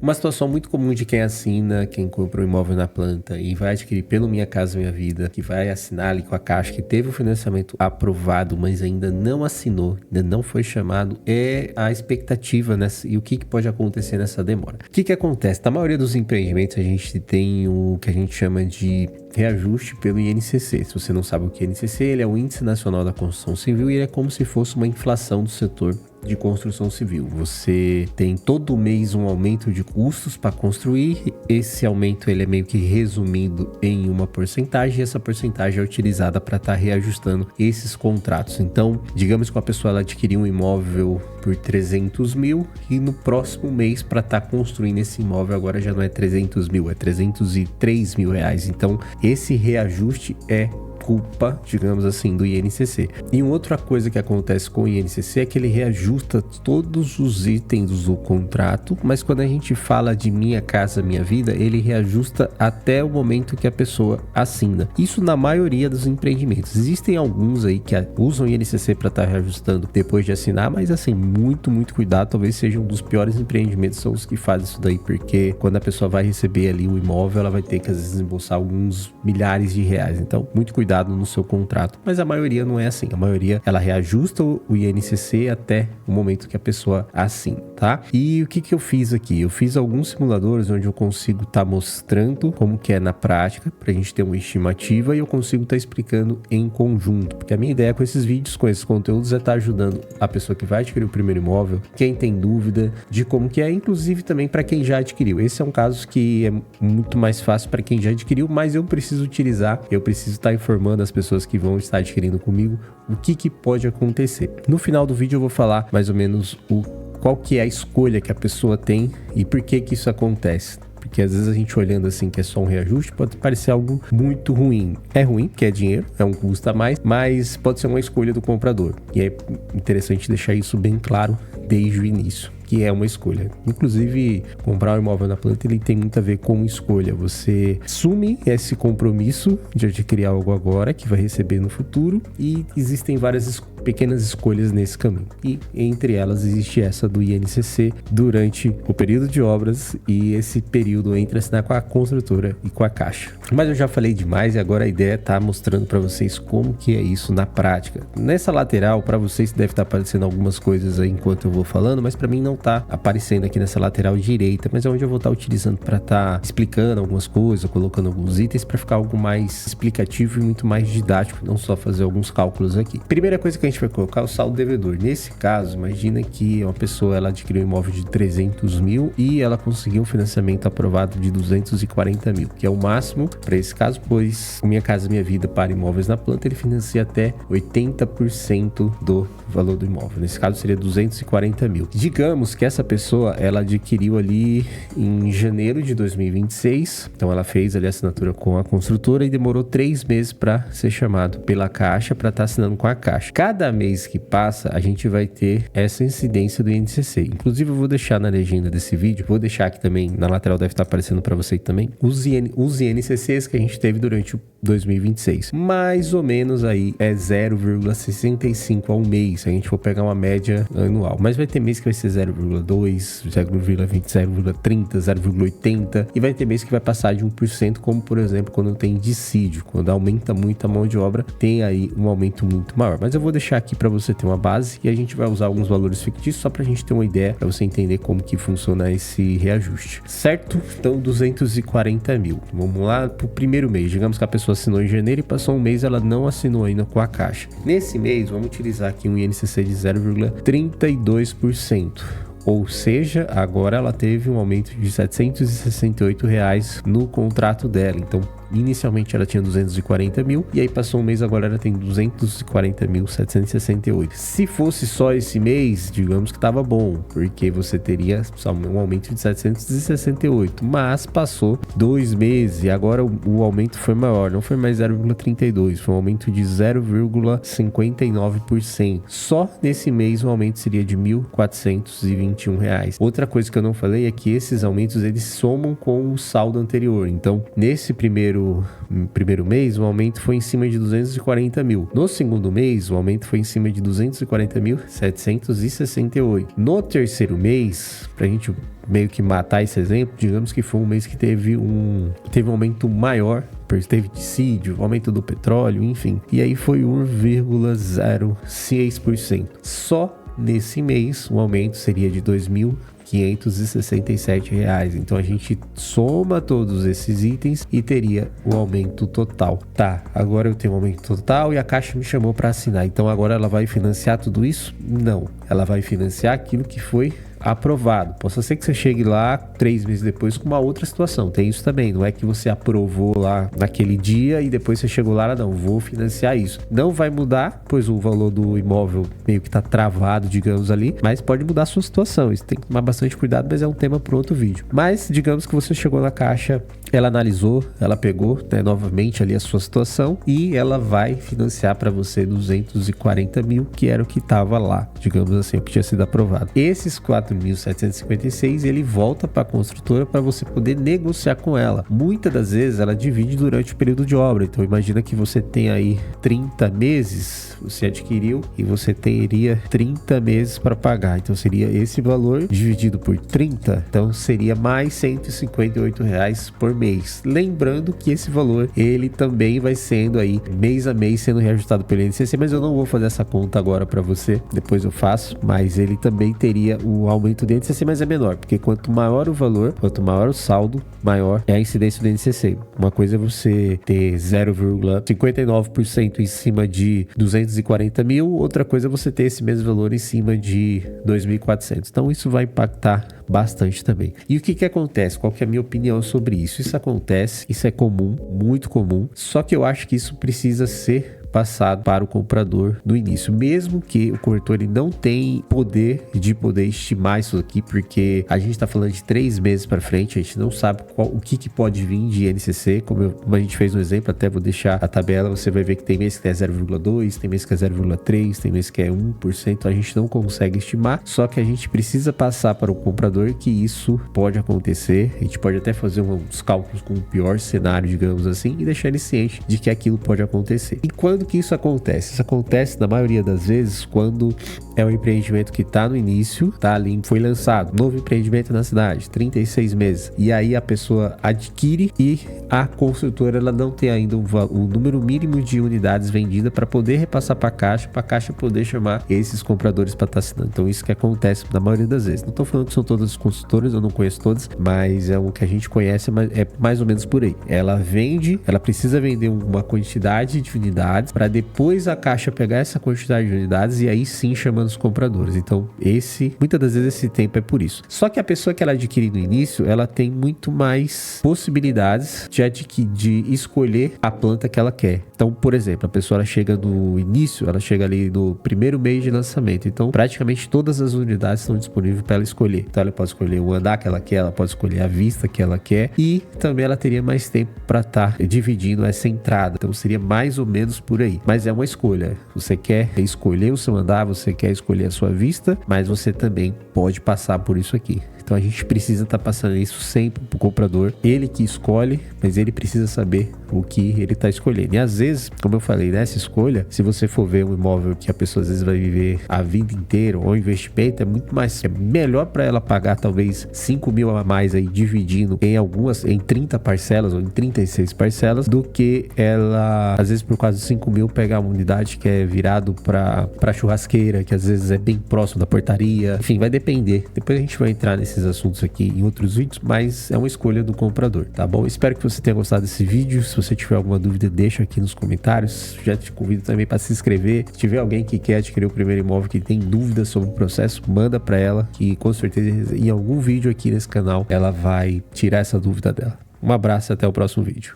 Uma situação muito comum de quem assina, quem compra um imóvel na planta e vai adquirir pelo Minha Casa Minha Vida, que vai assinar ali com a Caixa, que teve o financiamento aprovado, mas ainda não assinou, ainda não foi chamado, é a expectativa e o que pode acontecer nessa demora. O que acontece? Na maioria dos empreendimentos a gente tem o que a gente chama de reajuste pelo INCC. Se você não sabe o que é INCC, ele é o Índice Nacional da Construção Civil e ele é como se fosse uma inflação do setor de construção civil. Você tem todo mês um aumento de custos para construir. Esse aumento ele é meio que resumido em uma porcentagem e essa porcentagem é utilizada para estar reajustando esses contratos. Então, digamos que a pessoa ela adquiriu um imóvel por 300 mil e no próximo mês para estar construindo esse imóvel agora já não é 300 mil, é 303 mil reais. Então, esse reajuste é culpa, digamos assim, do INCC. E uma outra coisa que acontece com o INCC é que ele reajusta todos os itens do contrato, mas quando a gente fala de Minha Casa Minha Vida, ele reajusta até o momento que a pessoa assina. Isso na maioria dos empreendimentos. Existem alguns aí que usam o INCC para estar reajustando depois de assinar, mas assim, muito cuidado, talvez seja um dos piores empreendimentos são os que fazem isso daí, porque quando a pessoa vai receber ali o imóvel, ela vai ter que às vezes desembolsar alguns milhares de reais. Então, muito cuidado no seu contrato, mas a maioria não é assim. A maioria ela reajusta o INCC até o momento que a pessoa assina, tá? E o que eu fiz aqui? Eu fiz alguns simuladores onde eu consigo estar mostrando como que é na prática, pra gente ter uma estimativa e eu consigo estar explicando em conjunto, porque a minha ideia com esses vídeos, com esses conteúdos é estar ajudando a pessoa que vai adquirir o primeiro imóvel, quem tem dúvida de como que é, inclusive também para quem já adquiriu. Esse é um caso que é muito mais fácil para quem já adquiriu, mas eu preciso utilizar, eu preciso estar informando as pessoas que vão estar adquirindo comigo o que pode acontecer. No final do vídeo eu vou falar mais ou menos qual que é a escolha que a pessoa tem e por que isso acontece. Porque às vezes a gente olhando assim que é só um reajuste pode parecer algo muito ruim. É ruim porque é dinheiro, é um custo a mais, mas pode ser uma escolha do comprador. E é interessante deixar isso bem claro desde o início, que é uma escolha. Inclusive, comprar um imóvel na planta, ele tem muito a ver com escolha. Você assume esse compromisso de adquirir algo agora, que vai receber no futuro, e existem várias pequenas escolhas nesse caminho. E entre elas existe essa do INCC durante o período de obras e esse período entre assinar com a construtora e com a Caixa. Mas eu já falei demais e agora a ideia é estar mostrando para vocês como que é isso na prática. Nessa lateral, para vocês deve estar aparecendo algumas coisas aí enquanto eu vou falando, mas para mim não tá aparecendo aqui nessa lateral direita, mas é onde eu vou estar utilizando para estar explicando algumas coisas, colocando alguns itens para ficar algo mais explicativo e muito mais didático, não só fazer alguns cálculos aqui. Primeira coisa que a gente vai colocar é o saldo devedor. Nesse caso, imagina que uma pessoa ela adquiriu um imóvel de 300 mil e ela conseguiu um financiamento aprovado de 240 mil, que é o máximo para esse caso, pois Minha Casa Minha Vida para imóveis na planta ele financia até 80% do valor do imóvel. Nesse caso seria 240 mil. Digamos que essa pessoa ela adquiriu ali em janeiro de 2026, então ela fez ali a assinatura com a construtora e demorou 3 meses para ser chamado pela Caixa para estar assinando com a Caixa. Cada mês que passa a gente vai ter essa incidência do INCC. Inclusive eu vou deixar na legenda desse vídeo, vou deixar aqui também na lateral, deve estar aparecendo para você também os INCCs que a gente teve durante o 2026. Mais ou menos aí é 0,65 ao mês, se a gente for pegar uma média anual, mas vai ter mês que vai ser 0,2, 0,20, 0,30, 0,80 e vai ter mês que vai passar de 1%, como por exemplo quando tem dissídio, quando aumenta muito a mão de obra, tem aí um aumento muito maior. Mas eu vou deixar aqui para você ter uma base e a gente vai usar alguns valores fictícios só para a gente ter uma ideia, para você entender como que funciona esse reajuste, certo? Então 240 mil, vamos lá pro primeiro mês. Digamos que a pessoa assinou em janeiro e passou um mês ela não assinou ainda com a Caixa. Nesse mês vamos utilizar aqui um INCC de 0,32%. Ou seja, agora ela teve um aumento de R$ 768 no contrato dela. Então, inicialmente ela tinha 240 mil e aí passou um mês, agora ela tem 240.768. Se fosse só esse mês, digamos que estava bom, porque você teria só um aumento de 768, mas passou 2 meses e agora o aumento foi maior, não foi mais 0,32, foi um aumento de 0,59%. Só nesse mês o aumento seria de R$ 1.421. Outra coisa que eu não falei é que esses aumentos eles somam com o saldo anterior. Então, nesse primeiro primeiro mês, o aumento foi em cima de 240 mil. No segundo mês, o aumento foi em cima de 240.768. No terceiro mês, pra gente meio que matar esse exemplo, digamos que foi um mês que teve um aumento maior, teve dissídio, aumento do petróleo, enfim. E aí foi 1,06%. Só nesse mês, o aumento seria de R$ 2.567. Então a gente soma todos esses itens e teria o aumento total. Tá, agora eu tenho um aumento total e a Caixa me chamou para assinar. Então agora ela vai financiar tudo isso? Não, ela vai financiar aquilo que foi aprovado. Possa ser que você chegue lá 3 meses depois com uma outra situação. Tem isso também. Não é que você aprovou lá naquele dia e depois você chegou lá, não, vou financiar isso. Não vai mudar, pois o valor do imóvel meio que tá travado, digamos ali, mas pode mudar a sua situação. Isso tem que tomar bastante cuidado, mas é um tema para outro vídeo. Mas digamos que você chegou na Caixa, ela analisou, ela pegou, né, novamente ali a sua situação e ela vai financiar para você 240 mil, que era o que estava lá, digamos assim, o que tinha sido aprovado. Esses 4.756, ele volta para a construtora para você poder negociar com ela. Muitas das vezes ela divide durante o período de obra. Então imagina que você tem aí 30 meses, você adquiriu e você teria 30 meses para pagar. Então seria esse valor dividido por 30, então seria mais R$ 158 por mês. Lembrando que esse valor, ele também vai sendo aí mês a mês sendo reajustado pelo INCC, mas eu não vou fazer essa conta agora para você, depois eu faço, mas ele também teria o aumento do INCC, mas é menor, porque quanto maior o valor, quanto maior o saldo, maior é a incidência do INCC. Uma coisa é você ter 0,59% em cima de 240 mil, outra coisa é você ter esse mesmo valor em cima de 2.400. Então isso vai impactar bastante também. E o que acontece? Qual que é a minha opinião sobre isso? Isso acontece, isso é comum, muito comum, só que eu acho que isso precisa ser passado para o comprador no início, mesmo que o corretor ele não tem poder de estimar isso aqui, porque a gente está falando de 3 meses para frente, a gente não sabe o que pode vir de INCC, como a gente fez no exemplo, até vou deixar a tabela, você vai ver que tem mês que é 0,2, tem mês que é 0,3, tem mês que é 1%, a gente não consegue estimar, só que a gente precisa passar para o comprador que isso pode acontecer, a gente pode até fazer uns cálculos com o pior cenário, digamos assim, e deixar ele ciente de que aquilo pode acontecer. E quando que isso acontece? Isso acontece na maioria das vezes quando é um empreendimento que está no início, tá ali, foi lançado, novo empreendimento na cidade, 36 meses, e aí a pessoa adquire e a construtora ela não tem ainda o número mínimo de unidades vendidas para poder repassar para a Caixa poder chamar esses compradores para estar assinando. Então isso que acontece na maioria das vezes. Não estou falando que são todas as construtoras, eu não conheço todas, mas é o que a gente conhece, mas é mais ou menos por aí. Ela vende, ela precisa vender uma quantidade de unidades para depois a Caixa pegar essa quantidade de unidades e aí sim chamando os compradores. Então muitas das vezes esse tempo é por isso. Só que a pessoa que ela adquire no início, ela tem muito mais possibilidades de escolher a planta que ela quer. Então, por exemplo, a pessoa ela chega no início, ela chega ali no primeiro mês de lançamento. Então, praticamente todas as unidades estão disponíveis para ela escolher. Então, ela pode escolher o andar que ela quer, ela pode escolher a vista que ela quer e também ela teria mais tempo para estar dividindo essa entrada. Então, seria mais ou menos por aí. Mas é uma escolha. Você quer escolher o seu andar, você quer escolher a sua vista, mas você também pode passar por isso aqui. Então a gente precisa estar passando isso sempre para o comprador. Ele que escolhe, mas ele precisa saber o que ele está escolhendo. E às vezes, como eu falei, nessa escolha, se você for ver um imóvel que a pessoa às vezes vai viver a vida inteira ou investimento, é melhor para ela pagar talvez 5 mil a mais aí dividindo em 30 parcelas ou em 36 parcelas, do que ela, às vezes por causa de 5 mil, pegar uma unidade que é virado para churrasqueira, que às vezes é bem próximo da portaria. Enfim, vai depender. Depois a gente vai entrar nesses assuntos aqui em outros vídeos, mas é uma escolha do comprador, tá bom? Espero que você tenha gostado desse vídeo. Se você tiver alguma dúvida, deixa aqui nos comentários. Já te convido também para se inscrever. Se tiver alguém que quer adquirir o primeiro imóvel, que tem dúvidas sobre o processo, manda para ela, que com certeza em algum vídeo aqui nesse canal ela vai tirar essa dúvida dela. Um abraço e até o próximo vídeo.